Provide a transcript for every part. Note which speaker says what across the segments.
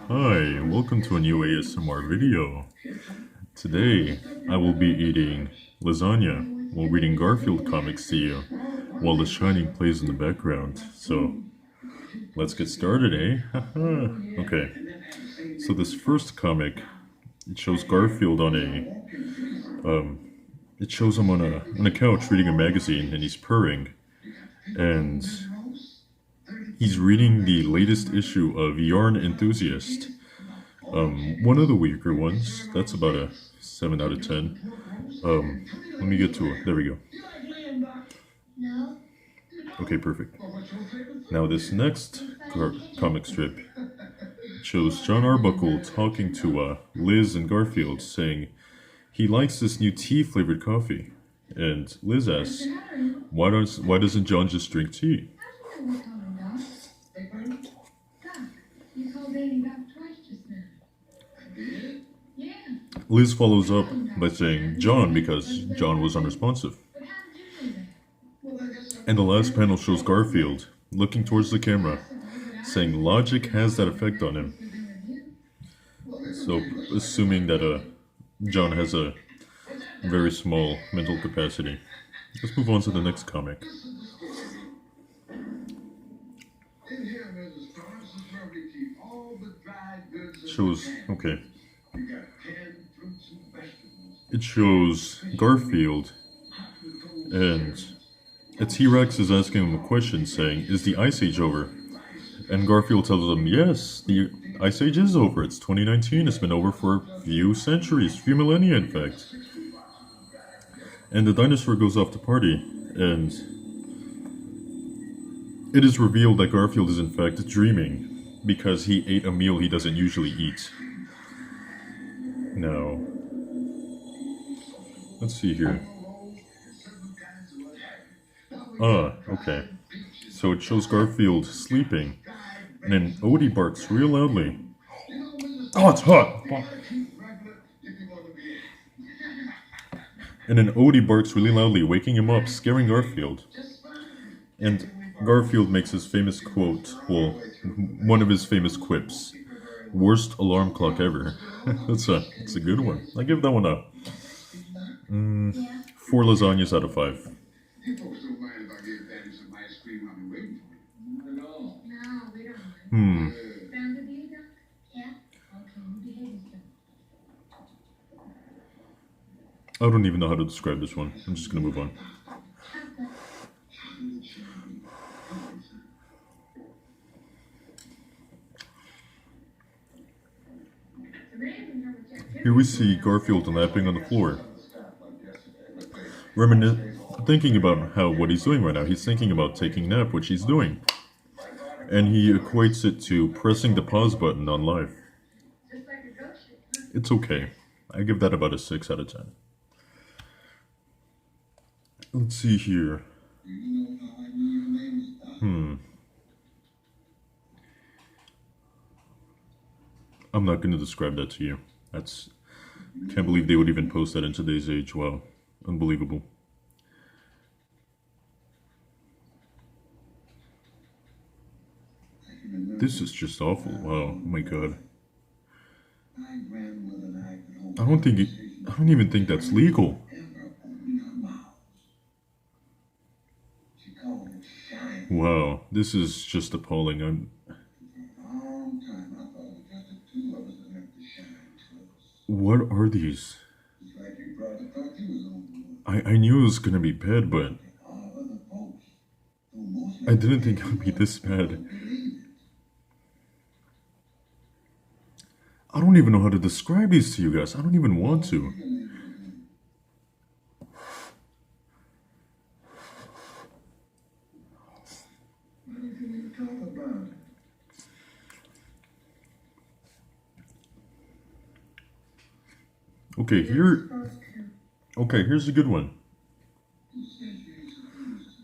Speaker 1: Hi, welcome to a new ASMR video. Today, I will be eating lasagna while reading Garfield comics to you, while The Shining plays in the background. So, let's get started, eh? Haha. Okay, so this first comic, it shows Garfield it shows him on a couch reading a magazine, and he's purring, and he's reading the latest issue of Yarn Enthusiast. One of the weaker ones. That's about a 7 out of 10. Let me get to it. There we go. Okay, perfect. Now this next comic strip shows John Arbuckle talking to Liz and Garfield, saying he likes this new tea-flavored coffee. And Liz asks, why doesn't John just drink tea? Liz follows up by saying John because John was unresponsive. And the last panel shows Garfield looking towards the camera, saying logic has that effect on him. So, assuming that John has a very small mental capacity. Let's move on to the next comic. It shows Garfield, and a T-Rex is asking him a question saying, is the Ice Age over? And Garfield tells him, yes, the Ice Age is over. It's 2019. It's been over for a few centuries, few millennia, in fact. And the dinosaur goes off to party, and it is revealed that Garfield is in fact dreaming because he ate a meal he doesn't usually eat. Now, let's see here. Okay. So it shows Garfield sleeping, and then Odie barks real loudly. Oh, it's hot! And then Odie barks really loudly, waking him up, scaring Garfield. And Garfield makes his famous quote, well, one of his famous quips. Worst alarm clock ever. That's a good one. I give that one a 4 lasagnas out of 5. I don't even know how to describe this one. I'm just gonna move on. Here we see Garfield napping on the floor, thinking about what he's doing right now. He's thinking about taking a nap, which he's doing. And he equates it to pressing the pause button on life. It's okay. I give that about a 6 out of 10. Let's see here. I'm not going to describe that to you. Can't believe they would even post that in today's age. Wow. Unbelievable. This is just awful. Wow. Oh my god. I don't even think that's legal. Wow. This is just appalling. What are these? I knew it was gonna be bad, but I didn't think it would be this bad. I don't even know how to describe these to you guys. I don't even want to. Here's a good one.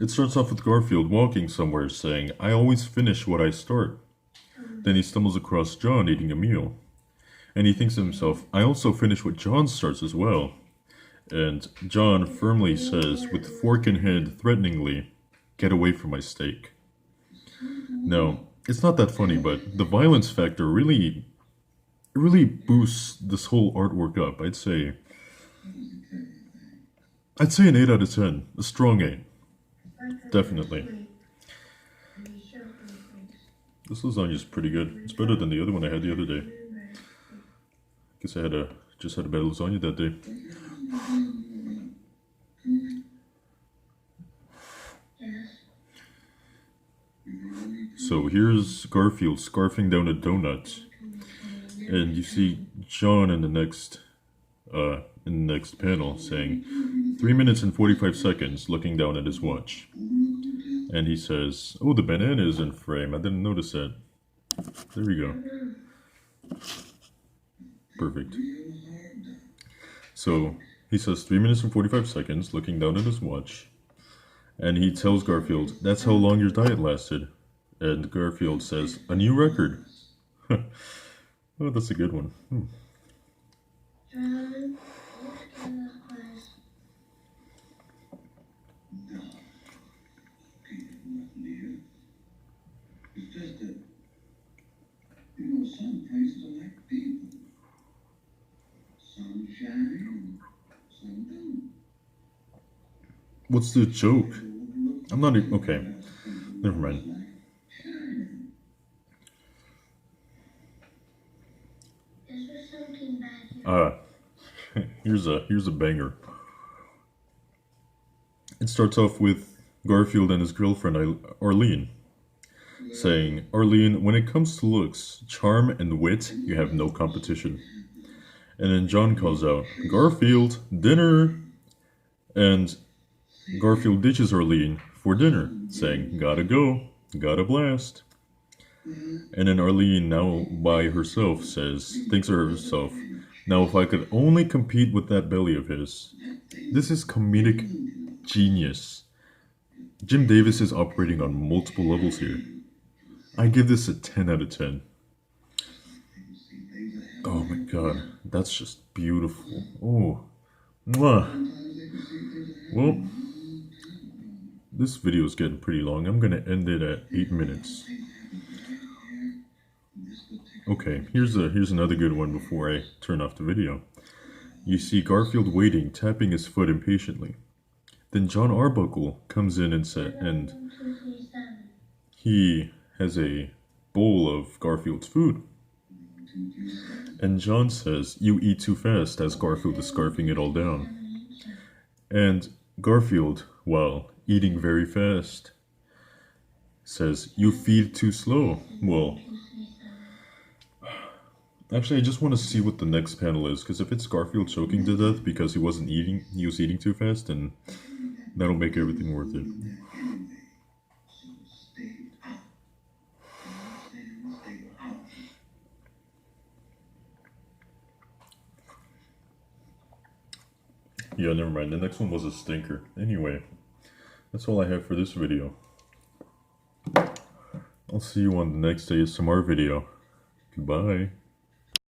Speaker 1: It starts off with Garfield walking somewhere saying, I always finish what I start. Then he stumbles across John eating a meal. And he thinks to himself, I also finish what John starts as well. And John firmly says, with fork in hand, threateningly, get away from my steak. Now, it's not that funny, but the violence factor really boosts this whole artwork up. I'd say an 8 out of 10, a strong 8, definitely. This lasagna is pretty good. It's better than the other one I had the other day. Guess I just had a bad lasagna that day. So here's Garfield scarfing down a donut, and you see John in the next panel saying 3 minutes and 45 seconds, looking down at his watch, and he says, "Oh, the banana is in frame. I didn't notice that." There we go. Perfect. So he says 3 minutes and 45 seconds, looking down at his watch, and he tells Garfield, "That's how long your diet lasted." And Garfield says, "A new record." Oh, that's a good one.
Speaker 2: Some places are like people. Some shine, some don't.
Speaker 1: What's the joke? I'm not okay. Never mind. Here's a banger. It starts off with Garfield and his girlfriend Arlene saying, "Arlene, when it comes to looks, charm, and wit, you have no competition." And then John calls out, "Garfield, dinner!" And Garfield ditches Arlene for dinner, saying, "Gotta go, gotta blast." And then Arlene, now by herself, thinks to herself, "Now if I could only compete with that belly of his." This is comedic genius. Jim Davis is operating on multiple levels here. I give this a 10 out of 10. Oh my god, that's just beautiful. Oh, mwah. Well, this video is getting pretty long. I'm gonna end it at 8 minutes. Okay, here's another good one before I turn off the video. You see Garfield waiting, tapping his foot impatiently. Then John Arbuckle comes in and he has a bowl of Garfield's food. And John says, "You eat too fast," as Garfield is scarfing it all down. And Garfield, while eating very fast, says, "You feed too slow." Well, actually, I just want to see what the next panel is, because if it's Garfield choking to death because he was eating too fast, then that'll make everything worth it. Yeah, never mind. The next one was a stinker. Anyway, that's all I have for this video. I'll see you on the next ASMR video. Goodbye.